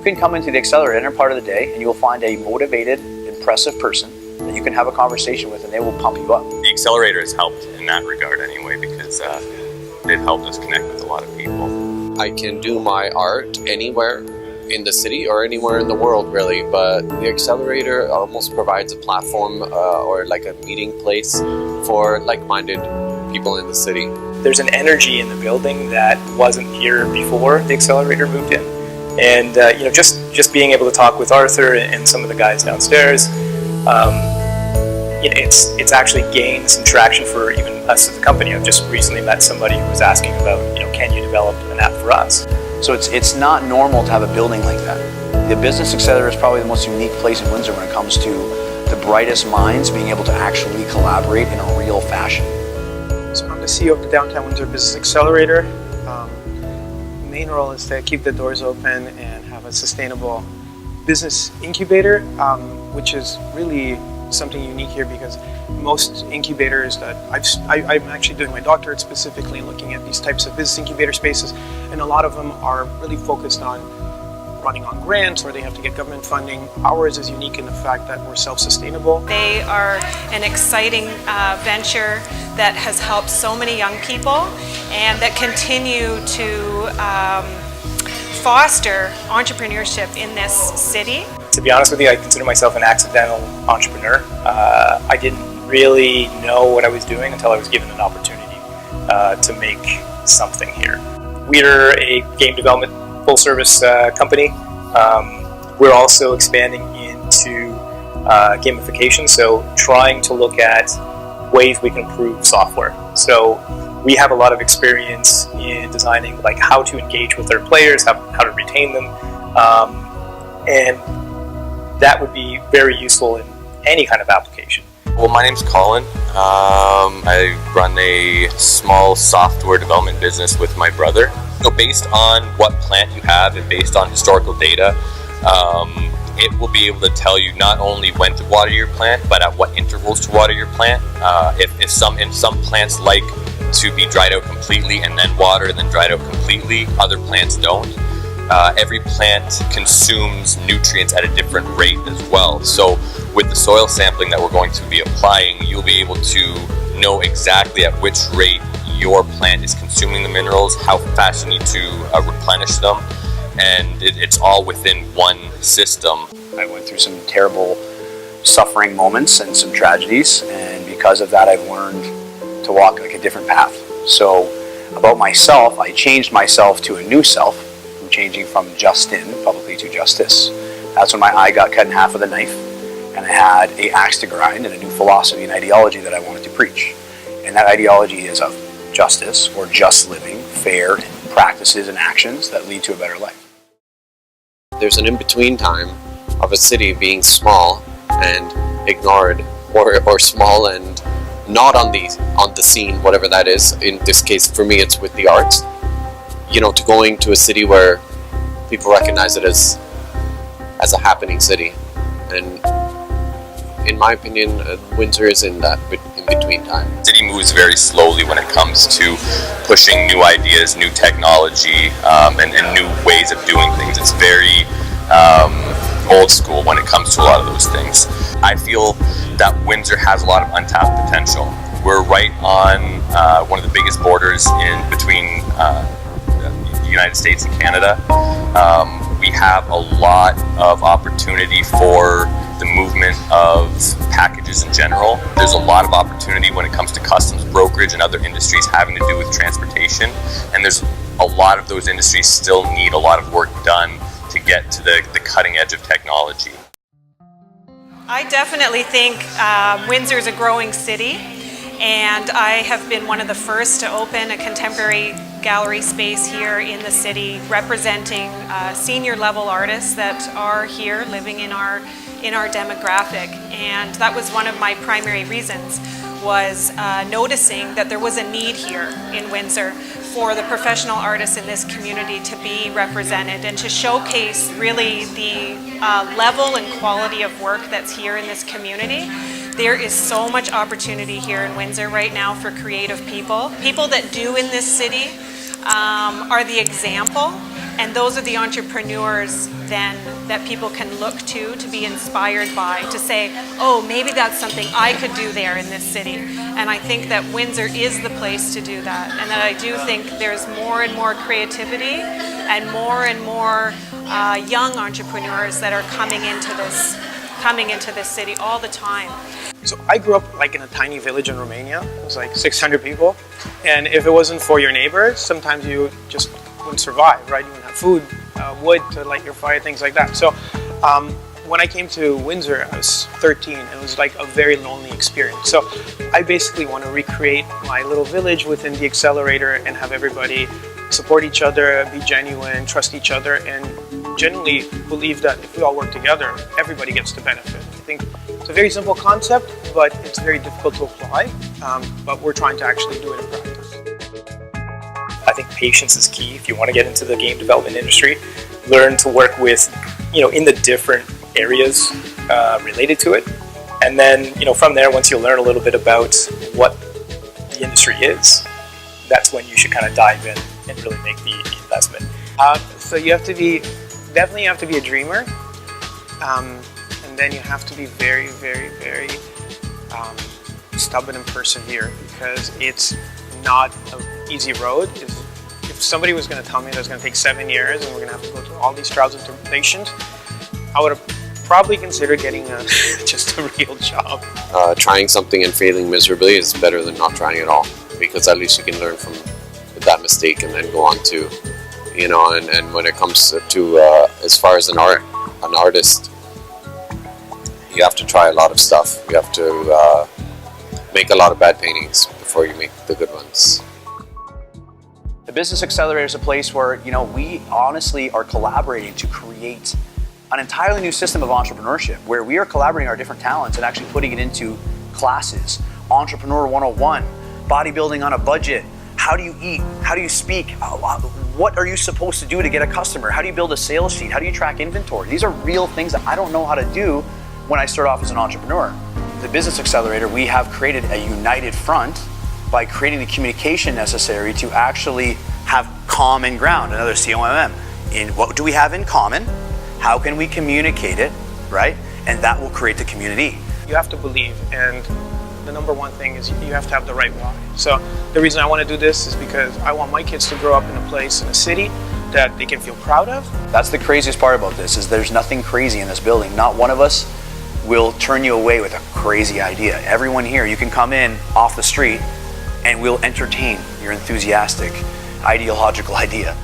You can come into the Accelerator at any part of the day and you will find a motivated, impressive person that you can have a conversation with and they will pump you up. The Accelerator has helped in that regard anyway, because they've helped us connect with a lot of people. I can do my art anywhere in the city or anywhere in the world really, but the Accelerator almost provides a platform or like a meeting place for like-minded people in the city. There's an energy in the building that wasn't here before the Accelerator moved in. And you know, just being able to talk with Arthur and some of the guys downstairs, you know, it's actually gained some traction for even us as a company. I've just recently met somebody who was asking about, you know, can you develop an app for us? So it's not normal to have a building like that. The Business Accelerator is probably the most unique place in Windsor when it comes to the brightest minds being able to actually collaborate in a real fashion. So I'm the CEO of the Downtown Windsor Business Accelerator. The main role is to keep the doors open and have a sustainable business incubator, which is really something unique here because most incubators that I'm actually doing my doctorate specifically looking at these types of business incubator spaces, and a lot of them are really focused on running on grants or they have to get government funding. Ours is unique in the fact that we're self-sustainable. They are an exciting venture that has helped so many young people and that continue to foster entrepreneurship in this city. To be honest with you, I consider myself an accidental entrepreneur. I didn't really know what I was doing until I was given an opportunity to make something here. We're a game development full-service company. We're also expanding into gamification, so trying to look at ways we can improve software. So we have a lot of experience in designing like how to engage with our players, how to retain them, and that would be very useful in any kind of application. Well, my name's Colin. I run a small software development business with my brother. So based on what plant you have and based on historical data, it will be able to tell you not only when to water your plant, but at what intervals to water your plant. If some plants like to be dried out completely and then watered and then dried out completely, other plants don't. Every plant consumes nutrients at a different rate as well. So with the soil sampling that we're going to be applying, you'll be able to know exactly at which rate your plant is consuming the minerals, how fast you need to replenish them, and it's all within one system. I went through some terrible suffering moments and some tragedies, and because of that I've learned to walk like a different path. So about myself, I changed myself to a new self, from changing from Justin publicly to Justice. That's when my eye got cut in half with a knife, and I had an axe to grind and a new philosophy and ideology that I wanted to preach. And that ideology is of justice, or just living, fair practices and actions that lead to a better life. There's an in-between time of a city being small and ignored, or small and not on the scene, whatever that is. In this case, for me, it's with the arts. You know, to going to a city where people recognize it as a happening city. And in my opinion, Windsor is in that in-between time. The city moves very slowly when it comes to pushing new ideas, new technology, and new ways of doing things. It's very old school when it comes to a lot of those things. I feel that Windsor has a lot of untapped potential. We're right on one of the biggest borders in between the United States and Canada. We have a lot of opportunity for the movement of packages in general. There's a lot of opportunity when it comes to customs brokerage and other industries having to do with transportation, and there's a lot of those industries still need a lot of work done to get to the cutting edge of technology. I definitely think Windsor is a growing city, and I have been one of the first to open a contemporary gallery space here in the city, representing senior level artists that are here living in our demographic. And that was one of my primary reasons, was noticing that there was a need here in Windsor for the professional artists in this community to be represented and to showcase really the level and quality of work that's here in this community. There is so much opportunity here in Windsor right now for creative people. People that do in this city are the example And those are the entrepreneurs then that people can look to be inspired by, to say, oh, maybe that's something I could do there in this city. And I think that Windsor is the place to do that. And that I do think there's more and more creativity and more young entrepreneurs that are coming into this city all the time. So I grew up like in a tiny village in Romania. It was like 600 people. And if it wasn't for your neighbors, sometimes you just wouldn't survive, right? You wouldn't have food, wood to light your fire, things like that. So when I came to Windsor, I was 13, and it was like a very lonely experience. So I basically want to recreate my little village within the Accelerator and have everybody support each other, be genuine, trust each other, and generally believe that if we all work together, everybody gets to benefit. I think it's a very simple concept, but it's very difficult to apply, but we're trying to actually do it in practice. I think patience is key if you want to get into the game development industry. Learn to work with, in the different areas related to it. And then, from there, once you learn a little bit about what the industry is, that's when you should kind of dive in and really make the investment. So you have to be a dreamer, and then you have to be very, very, very stubborn and persevere, because it's not an easy road. If somebody was going to tell me that it's going to take 7 years and we're going to have to go through all these trials and tribulations, I would have probably considered getting just a real job. Trying something and failing miserably is better than not trying at all, because at least you can learn from that mistake and then go on to, and when it comes to as far as an artist, you have to try a lot of stuff. You have to make a lot of bad paintings before you make the good ones. The Business Accelerator is a place where, we honestly are collaborating to create an entirely new system of entrepreneurship, where we are collaborating our different talents and actually putting it into classes. Entrepreneur 101, bodybuilding on a budget, how do you eat, how do you speak, what are you supposed to do to get a customer, how do you build a sales sheet, how do you track inventory. These are real things that I don't know how to do when I start off as an entrepreneur. The Business Accelerator, we have created a united front by creating the communication necessary to actually have common ground, another COMM. In what do we have in common? How can we communicate it, right? And that will create the community. You have to believe, and the number one thing is you have to have the right why. So the reason I want to do this is because I want my kids to grow up in a place, in a city, that they can feel proud of. That's the craziest part about this, is there's nothing crazy in this building. Not one of us will turn you away with a crazy idea. Everyone here, you can come in off the street and we'll entertain your enthusiastic, ideological idea.